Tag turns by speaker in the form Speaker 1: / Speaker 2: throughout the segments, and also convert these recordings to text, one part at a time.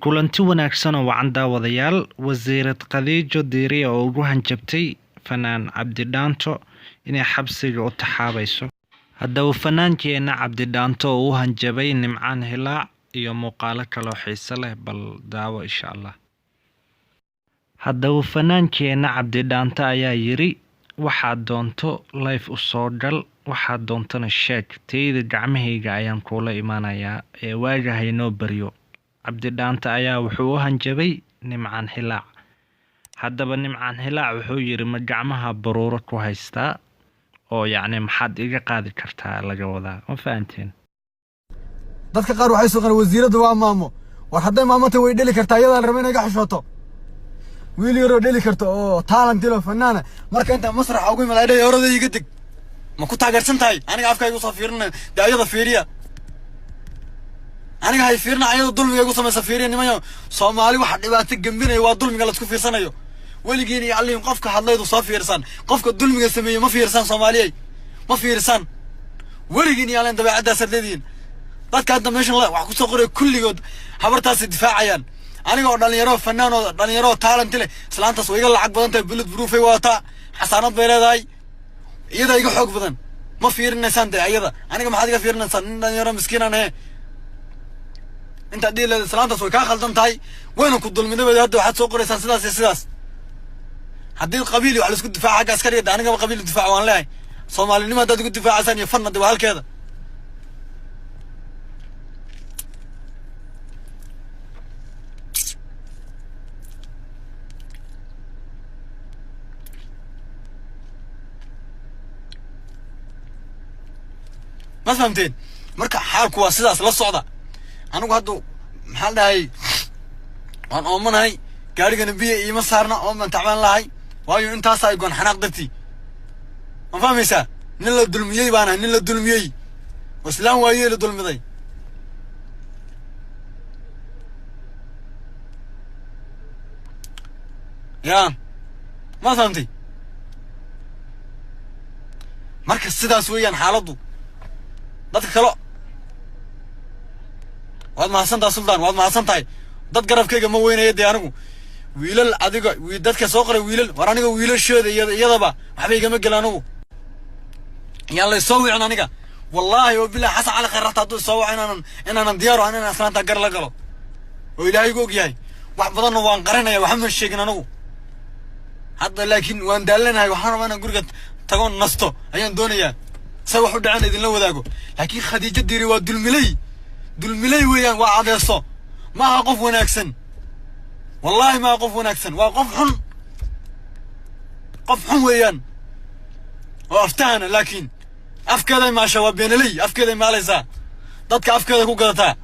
Speaker 1: kulanti wanaagsan oo wacan daawadayaal. Wasiirad Khadijo Diiri oo ugu hanjabtay fanaan Cabdi Dhaanto inay xabsiga u taxaabayso. Haddaba fanaankeena Cabdi Dhaanto oo u hanjabay Nimcaan Hilaac iyo muuqaalo kale oo xiiso leh, bal daawo insha Allah. Haddaba fanaankeena Cabdi Dhaanto ayaa yiri waxaad doonto live u soo gal, waxaad doontana sheeg, tayda gacmahayga ayaan kula imaanayaa ee waagahay noo baryo. Cabdi Dhaanto ayaa wuxuu u hanjabay Nimcaan Hilaac. Haddaba Nimcaan Hilaac wuxuu yiri ma gacmaha baruuro ku haystaa oo yacni maxaad iga qaadi kartaa laga wadaa, ma fahanteen?
Speaker 2: dadka qaar waxay soo qaan wasiiradu waa maamo, war hadday maamata way dhali kartaa iyada la rabo inay ka xishooto. wiil yar oo dhali karto oo talent leh fanaana marka inta masrax ugu imaadey orada iga dig ma ku taageersan tahay aniga afkaygu soo fiirnaa daayada fiiriya aniga hay fiirnaa ayada dulmiga igu sameeyay fiiriya nimayo Soomaali waxa dhibaato gambinay waa dulmiga la isku fiirsanayo waligiin iyo alliin qofka hadlaydu soo fiirsan qofka dulmiga sameeyay ma fiirsan Soomaaliyay ma fiirsan waligiin iyo alliin dabeecadaas leediin dadka hadda meeshan wax ku soo qoray kulligood habartaas difaacayaan aniga oo dhalinyaro fanaan oo dhalinyaro talent leh islaantaas way iga lacag badan tahay bullet proof ay wata xasaanad bay leedahay iyada iga xoog badan ma fiirinaysaan ayada aniga maxaad iga fiirinaysaan dhalinyaro miskiin ah inta diilada islaantaas way ka khaldan tahay wayna ku dulminay hadda waxaad soo qoraysaan sidaas haddii qabiil wax la isku difaaca ka askariga aniga qabiil difaac waan leeyahay Soomaalinimo dad ku difaacaysan iyo fanna dib halkeeda ما فهمتين marka xaalku waa sidaas la socda anigu hadda maxaa dhahay waan oomanahay gaarigana biyo ima saarna oo man tacbaan lahay waayo intaas ay goon xanaaq dadti ma fahmaysa nin la dulmiyay baana nin la dulmiyay waslaan waayo la dulmiday ya ma fahmtay marka sidaas weeyaan xaaladu dadka kale waad mahadsantahay sultan waad mahadsantahay dad garabkayga ma weynayo de anigu wiilal adiga dadka soo qoray wiilal war aniga wiilashooda iyadaba waxba igama galaan anigu yalla soo wicin aniga wallahi oo billahi xasan cali khayrat haduu soo wicin inaan diyaaro inaan aslaanta gar la galo oo ilaahay og yahay wax badan waan qarinaya waxa ma sheegin anigu hadda laakiin waan daalanahay waxaan rabaa inaan guriga tago nasto ayaan doonayaa سوى حد عن إذن لو ذاقو لكن خديجة ديري دول ملي ويان وعاديصو ما أقف وناكسن والله ما أقف وناكسن وأقف حن ويان وأفتانا لكن أفكذا ما شواب بين لي أفكذا ما ليسا ضدك أفكذا كو قدتا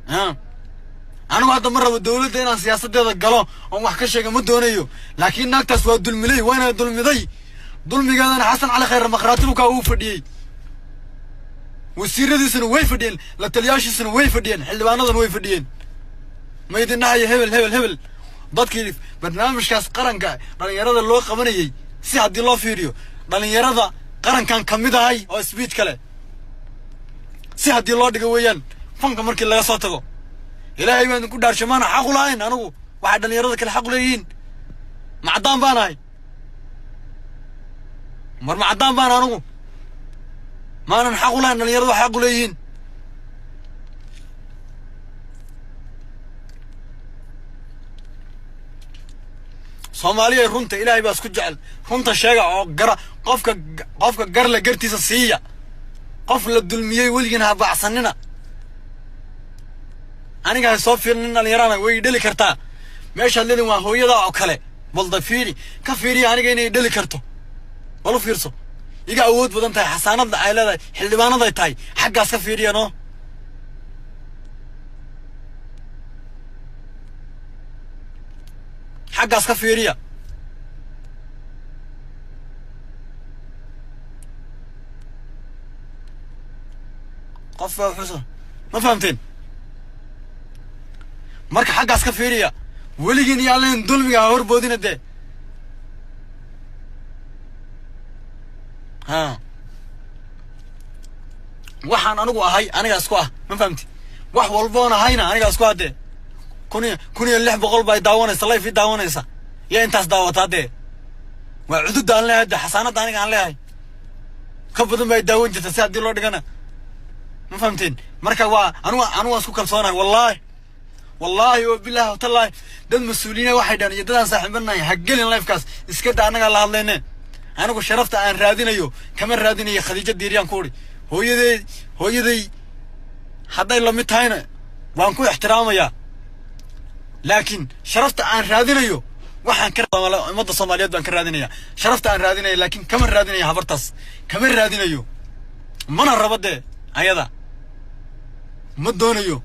Speaker 2: ها أنا هذا مرة بالدولة هنا سياسة هذا قالوا هم حكشة كمدونيو لكن نكتس ودول ملي وين دول مذي دول مجانا أنا حسن على خير مخراتبك أو فدي والسيرة دي سنو ويفدين لا تلياش سنو ويفدين حل بانضن ويفدين ما يدنا هي هبل ضد كيف برنامج كاس قرن كا راني يراد اللو قمني سي عبد الله فيديو راني يراد قرن كان كميدا هاي أو سبيتش كله سي عبد الله دقويان فنك مركي لا صوتكو إلهي ما نقول دار شمانة حقو لاين أنا واحد اللي يرضك الحق لين معدان باناي مر معدان بان أنا ما أنا حقو لاين اللي يرضو حقو لين صوماليا رنت إلهي بس كجعل رنت الشيء قرا قفك قرلا قرتي سيئة قفل الدلمية ولينها بعصننا aniga soo fiirnin dhalinyarana way dhali kartaa meesha leedin waa hooyada oo kale walda fiiri ka fiiri aniga inay dhali karto wala fiirso iga awood badan tahay xasaanada ay leedahay xildhibaanada ay tahay xaggaas ka fiiriyano xaggaas ka fiiriya qofka xusan ma fahamteen marka xaggaas ka fiiriya weligiin iyo alleen dulmiga horboodina de ها waxaan anigu ahay aniga isku ah ma fahamti wax walboona hayna aniga isku hade kuniya 600 bay daawanaysa live daawanaysa yaa intaas daawata hade waa cudud aan leeyahay xasaanada aniga aan leeyahay ka badan bay daawan jirta si hadii loo dhigana ma fahamteen marka waa anu isku kalsoonahay wallahi wa billahi tallahi dad mas'uuliyiin waxay dhan iyo dadaan saaxiibanahay hagelin live kaas iska daa anaga la hadlayne anigu sharafta aan raadinayo kama raadinayo Khadiija Diiriyaan kuuri hooyaday hadday la mid tahayna waan ku ixtiraamaya laakiin sharafta aan raadinayo waxaan ka raadinayaa ummadda Soomaaliyeed baan ka raadinayaa sharafta aan raadinayo laakiin kama raadinayo habartaas kama raadinayo mana rabade ayada ma doonayo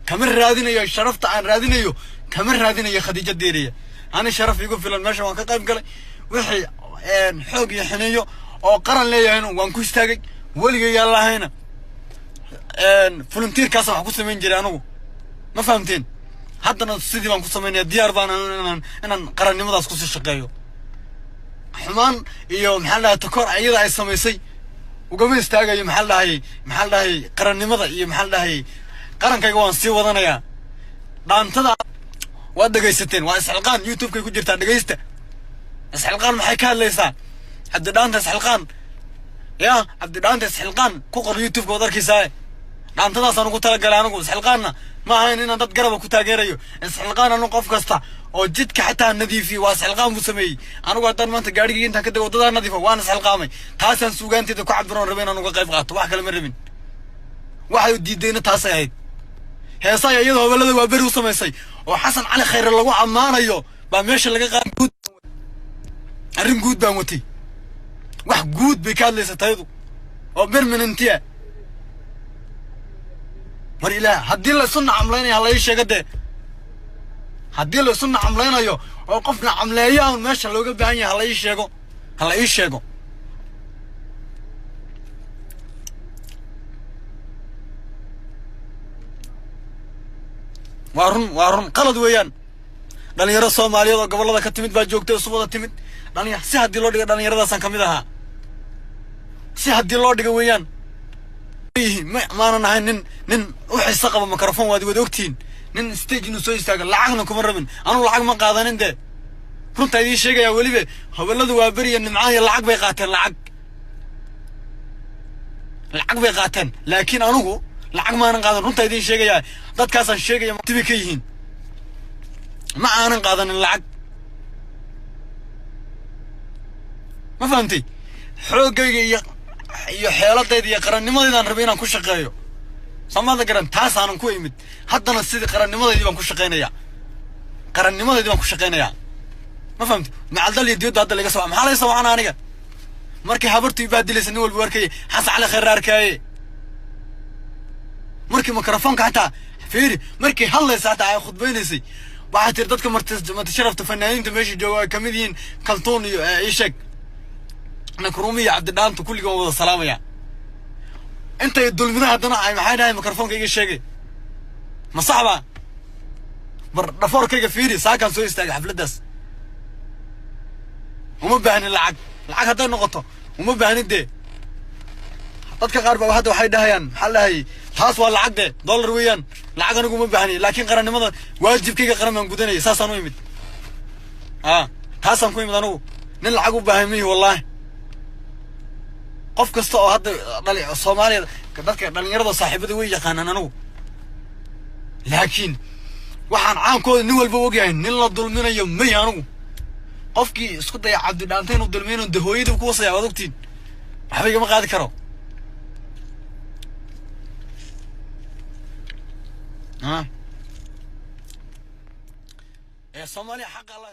Speaker 2: kama raadinayo sharafta aan raadinayo kama raadinayo Khadiija Diiriye ani sharaf igu filan meesha waan ka qayb galay wixii xoog iyo xiniyo oo qaran leeyahay waan ku istaagay waligay Allahayna volunteer kaas wax ku sameyn jiray anigu ma fahamteen haddana sidii baan ku sameynaa diyaar baan inaan qarannimadaas ku sii shaqeeyo xumaan iyo maxaa la takoor ayada ay sameysay ugama istaagayo maxaa la dhahay qarannimada iyo maxaa la dhahay qarankayga waan sii wadanayaa dhaantada waa dhageysateen waa isxilqaan YouTube-ka ku jirta dhageysta isxilqaan maxay ka hadlaysaa hadda dhaanta isxilqaan yaa hadda dhaanta isxilqaan ku qor YouTube-ka wadarkiisa dhaantadaas aan ugu talagalay anigu isxilqaanna ma ahayn inaan dad garab ku taageerayo isxilqaan anu qof kasta oo jidka xitaa nadiifi waa isxilqaan buu sameeyay anigu haddaan maanta gaadhigii intaan ka dago wadada nadiifa waan isxilqaamay taasaan suugaanteeda ku cabbiroon rabay inaan uga qayb qaato wax kale ma rabin waxay diidayna taasay ahayd heesay iyadoo hawlada waa bari u sameysay oo Xasan Cali Khayre lagu amaanayo baa meesha laga qaad guud arrin guud baan watay wax guud bay ka hadlaysaa tayadu oo permanentiya mar ilaa haddii la sunna camlaynayo la ii sheegade haddii la sunna camlaynayo oo qofna camleeyo aan meesha looga baahan yahay la ii sheego وارن قلد ويان dhalinyaro Soomaaliyeed oo gobolada ka timid baa joogtay oo subada timid dhalinyaro si hadii loo dhigo dhalinyaradaas kamid aha si hadii loo dhigo weeyaan maanan ahayn nin u xiisa qaba mikrofon waad ogtiin nin stage inuu soo istaago lacagna kuma rabin anu lacag ma qaadanin de runta idin sheegaya waliba hawladu waa bariya nimcaan iyo lacag bay qaateen laakiin anugu lacag maanan qaadan runta idin sheegaya dadkaas aan sheegaya tibi ka yihiin ma aanan qaadanin lacag ma fahamtay xoogayga iyo xeeladayda iyo qarannimadayda aan rabay inaan ku shaqeeyo samada garan taas aanan ku imid haddana sidii qarannimadayda baan ku shaqeynayaa ma fahamtay macaldal iyo diyada hadda laga soo maxaa la soo wacana aniga markii habartu ibaadilaysa nin walba warkay Xasan Cali Khayre arkay markii mikrofoonka hataa fiiri markii hadlaysa hataa ay khudbeynaysay waxaa tir dadka marti sharafta fanaaniinta meesha jooga kamid yihiin kaltoon iyo Ishaq nakruumi iyo Cabdi Dhaanto kulligood wada salaamaya intay dulmidaha haddana ay maxay dhahay mikrofoonka iga sheegay ma saxba bar dhafoorkayga fiiri saakan soo istaagay xafladaas uma baahnin lacag hadday noqoto uma baahnin de dadka qaar baa hadda waxay dhahayaan maxaa lahay taas waa lacag de dollar weeyaan lacag anigu uma baahnin laakiin qarannimada waajibkayga qaran baan gudanayay saasaan u imid taasaan ku imid anigu nin lacag u baahan mihi wallahi qof kasta oo hadda Soomaaliya dadka dhalinyarada saaxiibada way yaqaanaan anigu laakiin waxaan caankooda nin walba ogyahay nin la dulminayo may anigu qofkii isku daya Cabdi Dhaanto inuu dulmino hooyadii ku wasaya wad ogtiin waxba igama qaadi karo Soomaaliya xaq Allah